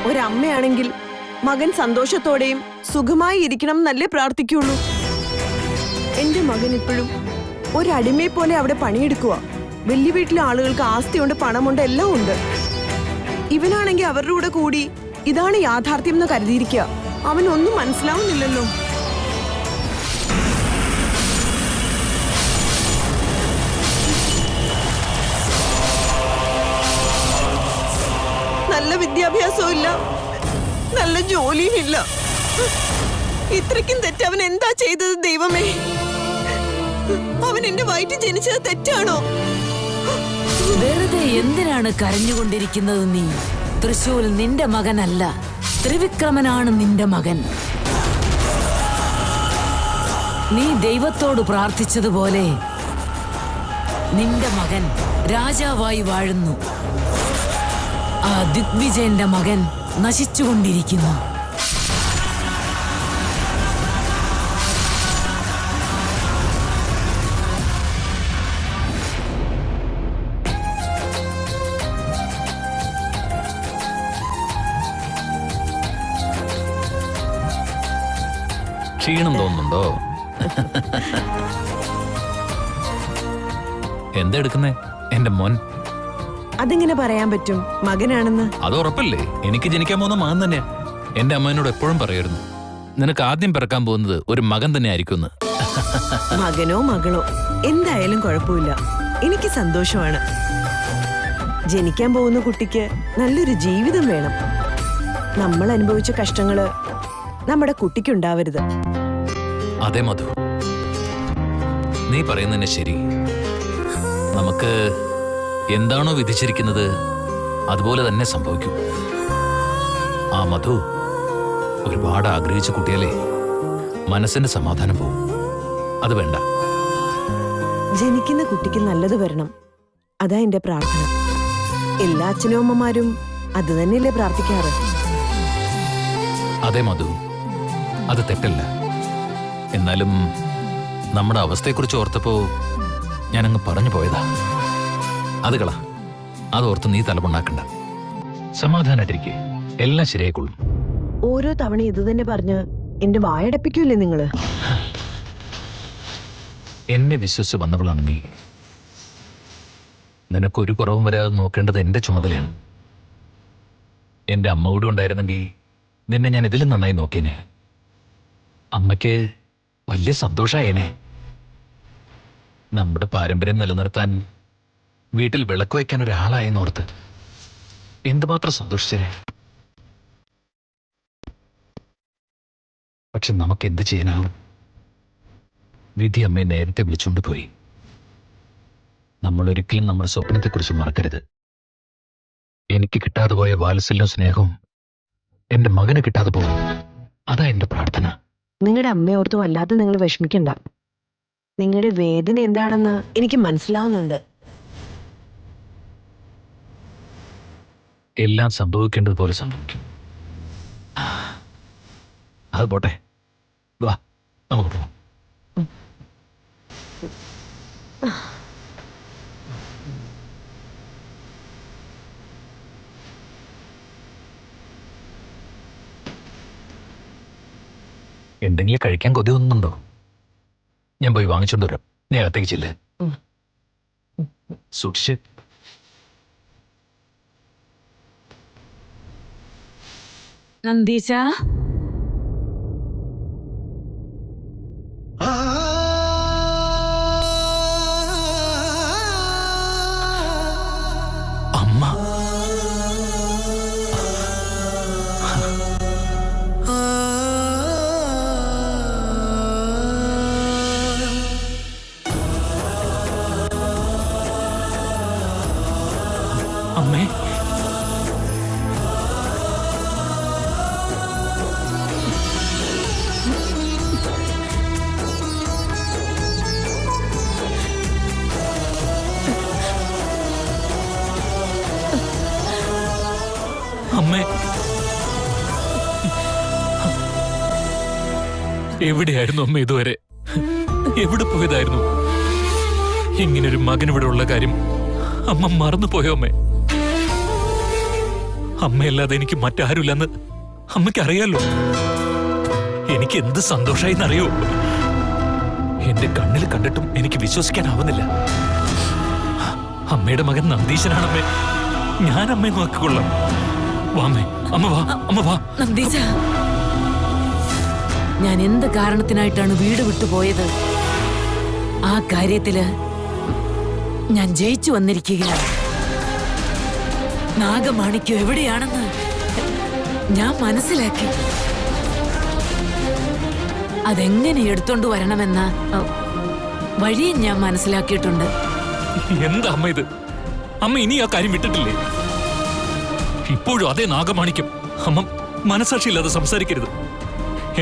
ഒരമ്മയാണെങ്കിൽ മകൻ സന്തോഷത്തോടെയും സുഖമായി ഇരിക്കണം എന്നല്ലേ പ്രാർത്ഥിക്കുള്ളൂ. എന്റെ മകൻ ഇപ്പോഴും ഒരടിമയെ പോലെ അവിടെ പണിയെടുക്കുക. വലിയ വീട്ടിലെ ആളുകൾക്ക് ആസ്തിയുണ്ട്, പണമുണ്ട്, എല്ലാം ഉണ്ട്. ഇവനാണെങ്കിൽ അവരുടെ കൂടെ കൂടി ഇതാണ് യാഥാർത്ഥ്യം എന്ന് കരുതിയിരിക്കുക. അവനൊന്നും മനസ്സിലാവുന്നില്ലല്ലോ. നല്ല വിദ്യാഭ്യാസവും ഇല്ല, നല്ല ജോലിയും ഇല്ല. ഇത്രയ്ക്കും തെറ്റ് അവൻ എന്താ ചെയ്തത് ദൈവമേ? അവൻ എന്റെ വയറ്റിൽ ജനിച്ചത് തെറ്റാണോ? വെറുതെ എന്തിനാണ് കരഞ്ഞുകൊണ്ടിരിക്കുന്നത് നീ? തൃശൂൽ നിന്റെ മകനല്ല, ത്രിവിക്രമനാണ് നിന്റെ മകൻ. നീ ദൈവത്തോട് പ്രാർത്ഥിച്ചതുപോലെ നിന്റെ മകൻ രാജാവായി വാഴുന്നു. ആ ദിഗ്വിജയന്റെ മകൻ നശിച്ചുകൊണ്ടിരിക്കുന്നു. ക്ഷീണം തോന്നുന്നുണ്ടോ? എന്താ എടുക്കുന്നേ എന്റെ മോൻ? അതെങ്ങനെ പറയാൻ പറ്റും മകനാണെന്ന്? അത് ഉറപ്പല്ലേ? എനിക്ക് ജനിക്കാൻ പോകുന്ന മകൻ തന്നെയാ. എന്റെ അമ്മേനോട് എപ്പോഴും പറയായിരുന്നു, നിനക്ക് ആദ്യം പിറക്കാൻ പോകുന്നത് ഒരു മകൻ തന്നെ ആയിരിക്കും. മകനോ മകളോ എന്തായാലും കുഴപ്പമില്ല, എനിക്ക് സന്തോഷമാണ്. ജനിക്കാൻ പോകുന്ന കുട്ടിക്ക് നല്ലൊരു ജീവിതം വേണം. നമ്മൾ അനുഭവിച്ച കഷ്ടങ്ങള് നമ്മുടെ കുട്ടിക്കുണ്ടാവരുത്. അതെ മധു, നീ പറയുന്നതന്നെ ശരി. നമുക്ക് എന്താണോ വിധിച്ചിരിക്കുന്നത് അതുപോലെ തന്നെ സംഭവിക്കും. ആ മധു ഒരുപാട് ആഗ്രഹിച്ച കുട്ടിയല്ലേ, മനസ്സിന്റെ സമാധാനം പോവും. അത് വേണ്ട. ജനിക്കുന്ന കുട്ടിക്ക് നല്ലത് വരണം, അതാ എന്റെ പ്രാർത്ഥന. എല്ലാ അച്ഛനും അമ്മമാരും അത് തന്നെയല്ലേ പ്രാർത്ഥിക്കാറ്? അതെ മധു, അത് തെറ്റല്ല. എന്നാലും നമ്മുടെ അവസ്ഥയെക്കുറിച്ച് ഓർത്തപ്പോ ഞാനങ്ങ് പറഞ്ഞു പോയതാ. അത് കള, അതോർത്ത് നീ തലമുണ്ടാക്കണ്ട. സമാധാനായിട്ടിരിക്കെ, എല്ലാം ശരിയായിക്കൊള്ളും. ഓരോ തവണ ഇത് തന്നെ പറഞ്ഞ് എന്റെ വായടപ്പിക്കൂല്ലേ നിങ്ങള്? എന്നെ വിശ്വസിച്ച് വന്നവളാണ് നീ. നിനക്കൊരു കുറവും വരാതെ നോക്കേണ്ടത് എന്റെ ചുമതലയാണ്. എന്റെ അമ്മ കൂടെ ഉണ്ടായിരുന്നെങ്കിൽ നിന്നെ ഞാൻ ഇതിലും നന്നായി നോക്കിയേനെ. അമ്മയ്ക്ക് വലിയ സന്തോഷായേനെ. നമ്മുടെ പാരമ്പര്യം നിലനിർത്താൻ വീട്ടിൽ വിളക്ക് വയ്ക്കാൻ ഒരാളായെന്നോർത്ത് എന്തുമാത്രം സന്തോഷിച്ചേ. പക്ഷെ നമുക്ക് എന്ത് ചെയ്യാനാവും? വിധി അമ്മയെ നേരത്തെ വിളിച്ചുകൊണ്ട് പോയി. നമ്മൾ ഒരിക്കലും നമ്മുടെ സ്വപ്നത്തെക്കുറിച്ച് മറക്കരുത്. എനിക്ക് കിട്ടാതെ പോയ വാത്സല്യവും സ്നേഹവും എന്റെ മകന് കിട്ടാതെ പോകും. അതാ എന്റെ പ്രാർത്ഥന. നിങ്ങളുടെ അമ്മയോർത്ത് വല്ലാതെ നിങ്ങൾ വിഷമിക്കണ്ട. നിങ്ങളുടെ വേദന എന്താണെന്ന് എനിക്ക് മനസ്സിലാവുന്നുണ്ട്. എല്ലാം സംഭവിക്കേണ്ടതുപോലെ സംഭവിക്കും. അത് പോട്ടെ, വാ നമുക്ക് പോവാം. എന്തെങ്കിലും കഴിക്കാൻ കൊതി തോന്നുന്നുണ്ടോ? ഞാൻ പോയി വാങ്ങിച്ചോണ്ട് വരാം. നീ അകത്തേക്ക് ചെല്ലേ. സൂക്ഷിച്ച്. നന്ദീശ, അമ്മ. അമ്മേ, അമ്മേ, എവിടെയായിരുന്നു അമ്മ ഇതുവരെ? എവിടെ പോയതായിരുന്നു? ഇങ്ങനൊരു മകൻ ഇവിടെ ഉള്ള കാര്യം അമ്മ മറന്നുപോയോ അമ്മേ? അമ്മയല്ലാതെ എനിക്ക് മറ്റാരുമില്ലെന്ന് അമ്മയ്ക്ക് അറിയാലോ. എനിക്ക് എന്ത് സന്തോഷായിന്നറിയോ. എന്റെ കണ്ണിൽ കണ്ടിട്ടും എനിക്ക് വിശ്വസിക്കാനാവുന്നില്ല. അമ്മയുടെ മകൻ നന്ദീശനാണമ്മേ. ഞാൻ അമ്മയെ നോക്കിക്കൊള്ളാം. വാമ്മേ, അമ്മ വാ, അമ്മ വാ. നന്ദീശ, ഞാൻ എന്ത് കാരണത്തിനായിട്ടാണ് വീട് വിട്ടുപോയത്, ആ കാര്യത്തില് ഞാൻ ജയിച്ചു വന്നിരിക്കുകയാണ്. നാഗമാണിക്യം എവിടെയാണെന്ന് ഞാൻ മനസ്സിലാക്കി. അതെങ്ങനെ എടുത്തോണ്ട് വരണമെന്ന വഴിയും ഞാൻ മനസ്സിലാക്കിയിട്ടുണ്ട്. എന്താ അമ്മ ഇത്? അമ്മ ഇനി ആ കാര്യം വിട്ടിട്ടില്ലേ? ഇപ്പോഴും അതേ നാഗമാണിക്യം. അമ്മ മനസാക്ഷിയില്ലാതെ സംസാരിക്കരുത്.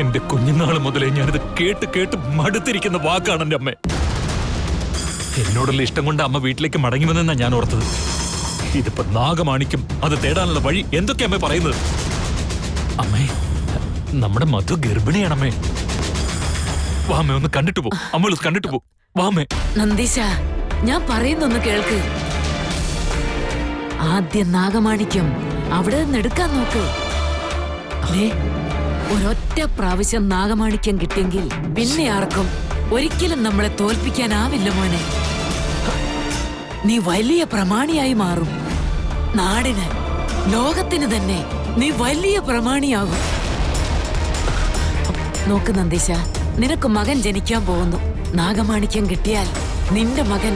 എന്റെ കുഞ്ഞുനാള് മുതലേ ഞാനിത് കേട്ട് കേട്ട് മടുത്തിരിക്കുന്ന വാക്കാണ് എന്റെ അമ്മ. എന്നോടുള്ള ഇഷ്ടം കൊണ്ട് അമ്മ വീട്ടിലേക്ക് മടങ്ങി വന്നെന്നാ ഞാൻ ഓർത്തത്. ഇതിപ്പോ നാഗമാണിക്യം, അത് തേടാനുള്ള വഴി എന്തൊക്കെയാ അമ്മ പറയുന്നത്? അമ്മേ, നമ്മുടെ മധു ഗർഭിണിയാണമ്മേ. വാമേ, ഒന്ന് കണ്ടിട്ട് പോ. അമ്മ കണ്ടിട്ട് പോ. വാമേ. നന്ദീശ, ഞാൻ പറയുന്നൊന്ന് കേൾക്ക്. ആദ്യം നാഗമാണിക്യം അവിടെ നിന്ന് എടുക്കാൻ നോക്ക്. ഒരൊറ്റ പ്രാവശ്യം നാഗമാണിക്യം കിട്ടിയെങ്കിൽ പിന്നെ ആർക്കും ഒരിക്കലും നമ്മളെ തോൽപ്പിക്കാനാവില്ല മോനെ. നീ വലിയ പ്രമാണിയായി മാറും. നാടിന്, ലോകത്തിന് തന്നെ നീ വലിയ പ്രമാണിയാകും. നോക്ക് നന്ദീശ, നിനക്ക് മകൻ ജനിക്കാൻ പോകുന്നു. നാഗമാണിക്യം കിട്ടിയാൽ നിന്റെ മകൻ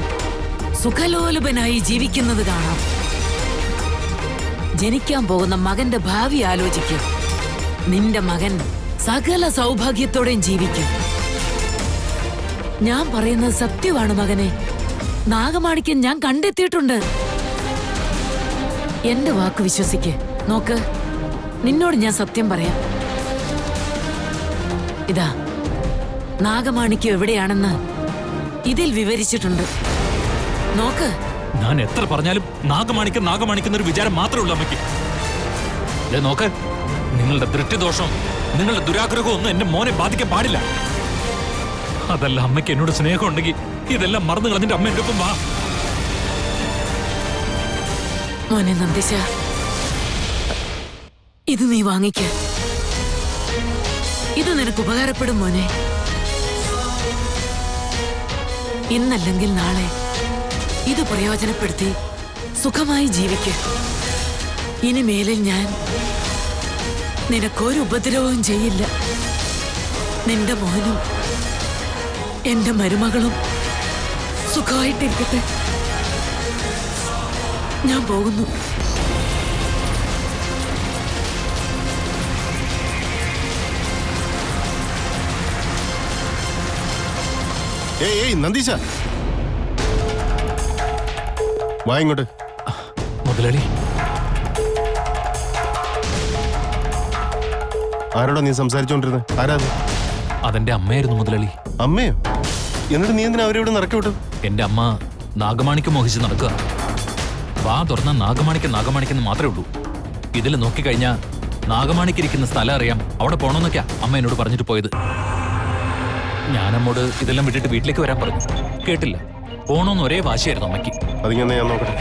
സുഖലോലുപനായി ജീവിക്കുന്നത് കാണാം. ജനിക്കാൻ പോകുന്ന മകന്റെ ഭാവി ആലോചിക്കും. നിന്റെ മകൻ സകല സൗഭാഗ്യത്തോടെയും ജീവിക്കും. ഞാൻ പറയുന്നത് സത്യമാണ് മകനെ. നാഗമാണിക്യം ഞാൻ കണ്ടെത്തിയിട്ടുണ്ട്. എന്റെ വാക്ക് വിശ്വസിക്ക്. നോക്ക്, നിന്നോട് ഞാൻ സത്യം പറയാം. ഇതാ, നാഗമാണിക്യം എവിടെയാണെന്ന് ഇതിൽ വിവരിച്ചിട്ടുണ്ട്. നോക്ക്. ഞാൻ എത്ര പറഞ്ഞാലും നാഗമാണിക്യം നാഗമാണിക്കുന്നൊരു വിചാരം മാത്രമേ ഉള്ളൂ അമ്മയ്ക്ക്. നോക്ക്, നിങ്ങളുടെ ദൃഷ്ടിദോഷം, നിങ്ങളുടെ ദുരാഗ്രഹവും ഒന്നും എന്റെ മോനെ ബാധിക്കാൻ പാടില്ല. അതല്ല, അമ്മയ്ക്ക് എന്നോട് സ്നേഹം ഉണ്ടെങ്കിൽ ഇതെല്ലാം മറന്നു കളഞ്ഞിട്ട് അമ്മ എന്റെ ഒപ്പം വാ. മോനെ നന്ദിശ, ഇത് നീ വാങ്ങിക്ക. ഇത് നിനക്ക് ഉപകാരപ്പെടും മോനെ. ഇന്നല്ലെങ്കിൽ നാളെ ഇത് പ്രയോജനപ്പെടുത്തി സുഖമായി ജീവിക്കുക. ഇനി മേലിൽ ഞാൻ നിനക്കൊരു ഉപദ്രവവും ചെയ്യില്ല. നിന്റെ മോനും എന്റെ മരുമകളും സുഖമായിട്ടിരിക്കട്ടെ. ഞാൻ പോകുന്നു. ഏയ് നന്ദീശ, വാ ഇങ്ങോട്ട്. മുതലാളി, ആരോടാ നീ സംസാരിച്ചോണ്ടിരുന്നത്? ആരാ അത്? അതെന്റെ അമ്മയായിരുന്നു മുതലാളി. അമ്മയോ? എന്നിട്ട് നീ എന്തിനാ അവരെ ഇവിടെ നടക്കി വിട്ടു? എന്റെ അമ്മ നാഗമാണിക്യം മോഹിച്ച് നടക്കുക. വാ തുറന്ന നാഗമാണിക്യം നാഗമാണിക്കെന്ന് മാത്രമേ ഉള്ളൂ. ഇതിൽ നോക്കിക്കഴിഞ്ഞാ നാഗമാണിക്കിരിക്കുന്ന സ്ഥലം അറിയാം, അവിടെ പോണമെന്നൊക്കെയാ അമ്മ എന്നോട് പറഞ്ഞിട്ട് പോയത്. ഞാനമ്മോട് ഇതെല്ലാം വിട്ടിട്ട് വീട്ടിലേക്ക് വരാൻ പറഞ്ഞു. കേട്ടില്ല. പോണോന്ന് ഒരേ വാശിയായിരുന്നു അമ്മയ്ക്ക്. അതിങ്ങനെ ഞാൻ നോക്കട്ടെ.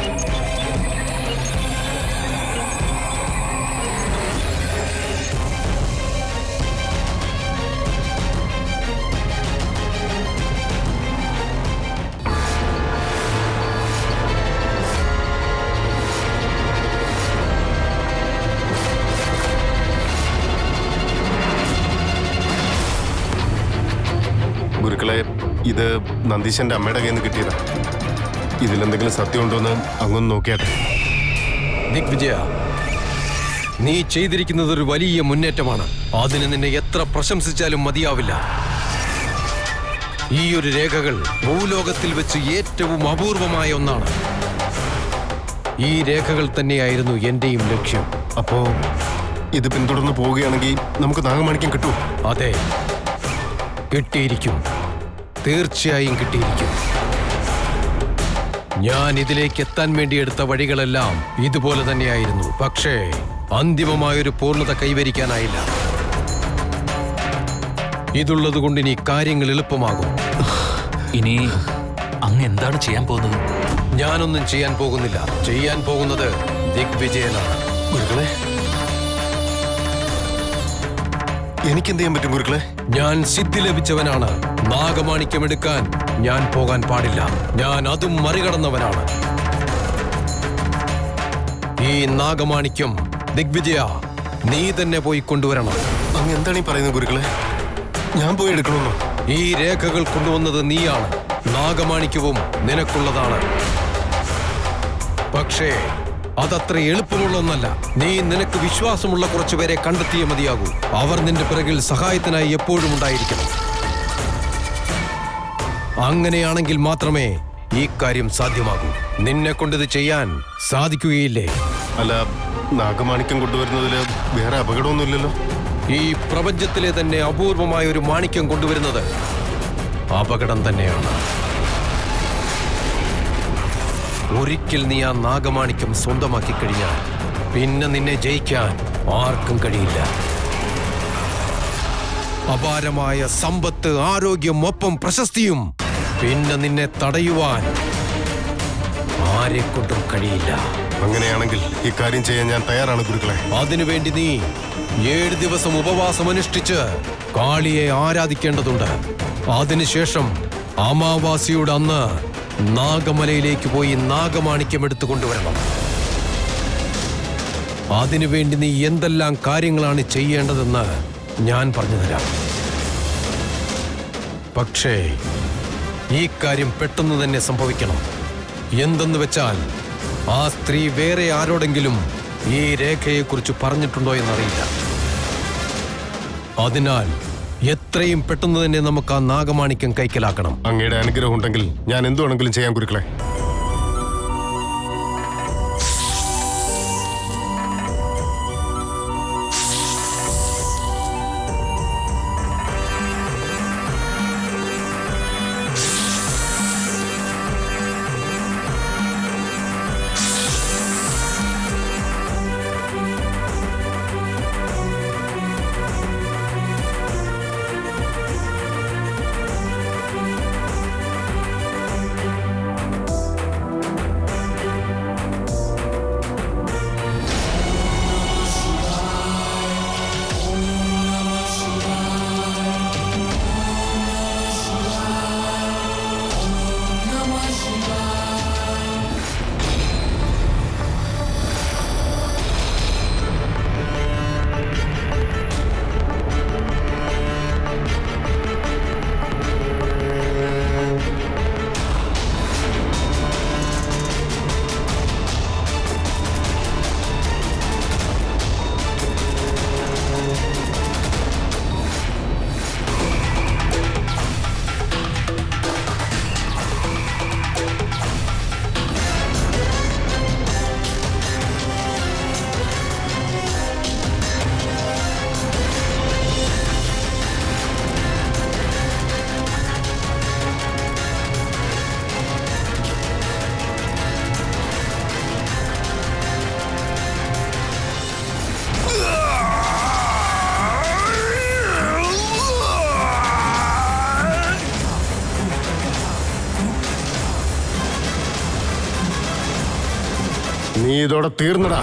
ഗുരുക്കളെ, ഇത് നന്ദീശന്റെ അമ്മയുടെ കയ്യിൽ നിന്ന് കിട്ടിയതാ. ഇതിലെന്തെങ്കിലും സത്യമുണ്ടോ എന്ന് അങ്ങൊന്ന് നോക്കിയാട്ടെ. ദിഗ്വിജയ, നീ ചെയ്തിരിക്കുന്നത് ഒരു വലിയ മുന്നേറ്റമാണ്. അതിന് നിന്നെ എത്ര പ്രശംസിച്ചാലും മതിയാവില്ല. ഈ ഒരു രേഖകൾ ഭൂലോകത്തിൽ വെച്ച് ഏറ്റവും അപൂർവമായ ഒന്നാണ്. ഈ രേഖകൾ തന്നെയായിരുന്നു എന്റെയും ലക്ഷ്യം. അപ്പോ ഇത് പിന്തുടർന്ന് പോവുകയാണെങ്കിൽ നമുക്ക് നാഗമാണിക്യം കിട്ടുമോ? അതെ, കിട്ടിയിരിക്കും. തീർച്ചയായും കിട്ടിയിരിക്കും. ഞാൻ ഇതിലേക്ക് എത്താൻ വേണ്ടി എടുത്ത വഴികളെല്ലാം ഇതുപോലെ തന്നെയായിരുന്നു. പക്ഷേ അന്തിമമായൊരു പൂർണ്ണത കൈവരിക്കാനായില്ല. ഇതുള്ളതുകൊണ്ട് ഇനി കാര്യങ്ങൾ എളുപ്പമാകും. ഇനി അങ്ങ് എന്താണ് ചെയ്യാൻ പോകുന്നത്? ഞാനൊന്നും ചെയ്യാൻ പോകുന്നില്ല. ചെയ്യാൻ പോകുന്നത് ദിഗ്വിജയനാണ്. ഗുരുക്കളെ, എനിക്കെന്ത് ചെയ്യാൻ പറ്റും ഗുരുക്കളെ? ഞാൻ സിദ്ധി ലഭിച്ചവനാണ്. നാഗമാണിക്യം എടുക്കാൻ ഞാൻ പോകാൻ പാടില്ല. ഞാൻ അതും മറികടന്നവനാണ്. ഈ നാഗമാണിക്യം ദിഗ്വിജയ, നീ തന്നെ പോയി കൊണ്ടുവരണം. അങ്ങ് എന്താണ് ഈ പറയുന്നത് ഗുരുക്കളെ? ഞാൻ പോയി എടുക്കണമെന്നോ? ഈ രേഖകൾ കൊണ്ടുവന്നത് നീയാണ്. നാഗമാണിക്യവും നിനക്കുള്ളതാണ്. പക്ഷേ അതത്ര എളുപ്പമുള്ള ഒന്നല്ല. നീ നിനക്ക് വിശ്വാസമുള്ള കുറച്ചുപേരെ കണ്ടെത്തിയേ മതിയാകൂ. അവർ നിന്റെ പിറകിൽ സഹായത്തിനായി എപ്പോഴും ഉണ്ടായിരിക്കണം. അങ്ങനെയാണെങ്കിൽ മാത്രമേ ഈ കാര്യം സാധ്യമാകൂ. നിന്നെ കൊണ്ടിത് ചെയ്യാൻ സാധിക്കുകയില്ലേ? അല്ല, നാഗമാണിക്യം കൊണ്ടുവരുന്നതിൽ വേറെ അപകടമൊന്നുമില്ലല്ലോ? ഈ പ്രപഞ്ചത്തിലെ തന്നെ അപൂർവമായ ഒരു മാണിക്യം കൊണ്ടുവരുന്നത് അപകടം തന്നെയാണ്. ഒരിക്കൽ നീ ആ നാഗമാണിക്യം സ്വന്തമാക്കി കഴിഞ്ഞാൽ പിന്നെ നിന്നെ ജയിക്കാൻ ആർക്കും കഴിയില്ല. അപാരമായ സമ്പത്ത്, ആരോഗ്യം, ഒപ്പം പ്രശസ്തിയും. പിന്നെ നിന്നെ തടയുവാൻ ആരെക്കൊണ്ടും കഴിയില്ല. അങ്ങനെയാണെങ്കിൽ ഇക്കാര്യം ചെയ്യാൻ ഞാൻ തയ്യാറാണ് ഗുരുക്കളെ. അതിനുവേണ്ടി നീ 7 ദിവസം ഉപവാസം അനുഷ്ഠിച്ച് കാളിയെ ആരാധിക്കേണ്ടതുണ്ട്. അതിനുശേഷം അമാവാസിയുടെ അന്ന് നാഗമലയിലേക്ക് പോയി നാഗമാണിക്യം എടുത്തുകൊണ്ടുവരണം. അതിനുവേണ്ടി നീ എന്തെല്ലാം കാര്യങ്ങളാണ് ചെയ്യേണ്ടതെന്ന് ഞാൻ പറഞ്ഞുതരാം. പക്ഷേ ഈ കാര്യം പെട്ടെന്ന് തന്നെ സംഭവിക്കണം. എന്തെന്ന് വെച്ചാൽ, ആ സ്ത്രീ വേറെ ആരോടെങ്കിലും ഈ രേഖയെക്കുറിച്ച് പറഞ്ഞിട്ടുണ്ടോ എന്നറിയില്ല. അതിനാൽ എത്രയും പെട്ടെന്ന് തന്നെ നമുക്ക് ആ നാഗമാണിക്യം കൈക്കലാക്കണം. അങ്ങയുടെ അനുഗ്രഹം ഉണ്ടെങ്കിൽ ഞാൻ എന്തു വേണമെങ്കിലും ചെയ്യാൻ ഗുരുക്കളെ. നീ ഇതോടെ തീർന്നടാ.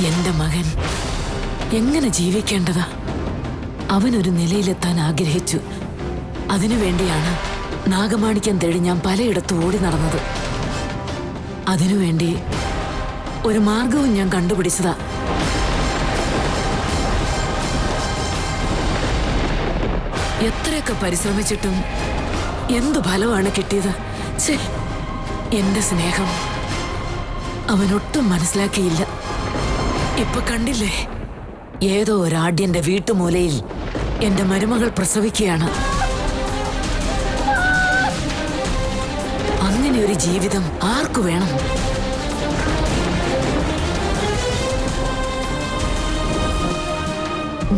എന്റെ മകൻ എങ്ങനെ ജീവിക്കേണ്ടതാ? അവനൊരു നിലയിലെത്താൻ ആഗ്രഹിച്ചു. അതിനുവേണ്ടിയാണ് നാഗമാണിക്യം തേടി ഞാൻ പലയിടത്തും ഓടി നടന്നത്. അതിനുവേണ്ടി ഒരു മാർഗവും ഞാൻ കണ്ടുപിടിച്ചതാ. എത്രയൊക്കെ പരിശ്രമിച്ചിട്ടും എന്തു ഫലമാണ് കിട്ടിയത്? ഛേ, എന്റെ സ്നേഹം അവനൊട്ടും മനസ്സിലാക്കിയില്ല. ഇപ്പൊ കണ്ടില്ലേ, ഏതോ ഒരാഢ്യന്റെ വീട്ടുമൂലയിൽ എന്റെ മരുമകൾ പ്രസവിക്കുകയാണ്. അങ്ങനെ ഒരു ജീവിതം ആർക്കു വേണം?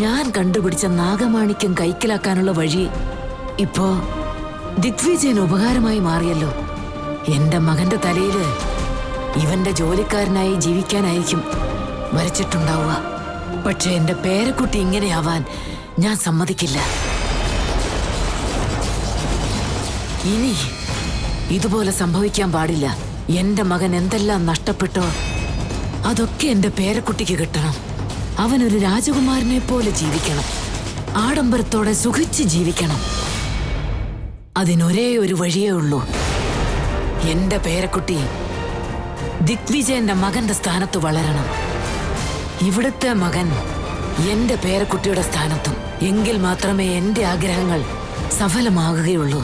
ഞാൻ കണ്ടുപിടിച്ച നാഗമാണിക്യം കൈക്കലാക്കാനുള്ള വഴി ഇപ്പോ ദിഗ്വിജയന് ഉപകാരമായി മാറിയല്ലോ. എന്റെ മകന്റെ തലയില് ഇവന്റെ ജോലിക്കാരനായി ജീവിക്കാനായിരിക്കും വരച്ചിട്ടുണ്ടാവുക. പക്ഷെ എന്റെ പേരക്കുട്ടി ഇങ്ങനെയാവാൻ ഞാൻ സമ്മതിക്കില്ല. ഇനി ഇതുപോലെ സംഭവിക്കാൻ പാടില്ല. എന്റെ മകൻ എന്തെല്ലാം നഷ്ടപ്പെട്ടോ അതൊക്കെ എന്റെ പേരക്കുട്ടിക്ക് കിട്ടണം. അവനൊരു രാജകുമാരനെ പോലെ ജീവിക്കണം. ആഡംബരത്തോടെ സുഖിച്ച് ജീവിക്കണം. അതിനൊരേ ഒരു വഴിയേ ഉള്ളൂ. എന്റെ പേരക്കുട്ടി ദിഗ്വിജയന്റെ മകന്റെ സ്ഥാനത്ത് വളരണം. ഇവിടുത്തെ മകൻ എന്റെ പേരക്കുട്ടിയുടെ സ്ഥാനത്തും. എങ്കിൽ മാത്രമേ എന്റെ ആഗ്രഹങ്ങൾ സഫലമാകുകയുള്ളൂ.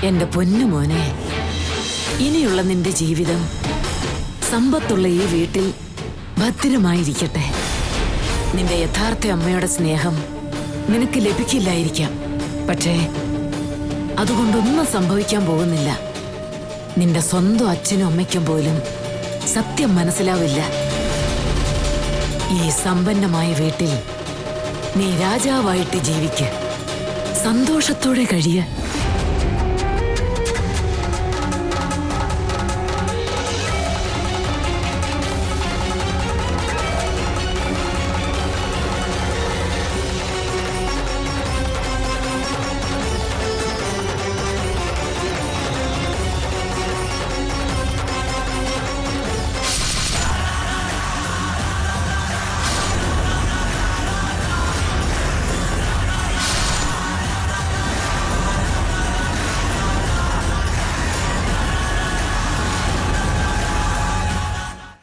എന്റെ പൊന്നുമോനെ, ഇനിയുള്ള നിന്റെ ജീവിതം സമ്പത്തുള്ള ഈ വീട്ടിൽ ഭദ്രമായിരിക്കട്ടെ. നിന്റെ യഥാർത്ഥ അമ്മയുടെ സ്നേഹം നിനക്ക് ലഭിക്കില്ലായിരിക്കാം. പക്ഷേ അതുകൊണ്ടൊന്നും സംഭവിക്കാൻ പോകുന്നില്ല. നിന്റെ സ്വന്തം അച്ഛനും അമ്മയ്ക്കും പോലും സത്യം മനസ്സിലാവില്ല. ഈ സമ്പന്നമായ വീട്ടിൽ നീ രാജാവായിട്ട് ജീവിക്ക്, സന്തോഷത്തോടെ കഴിയ.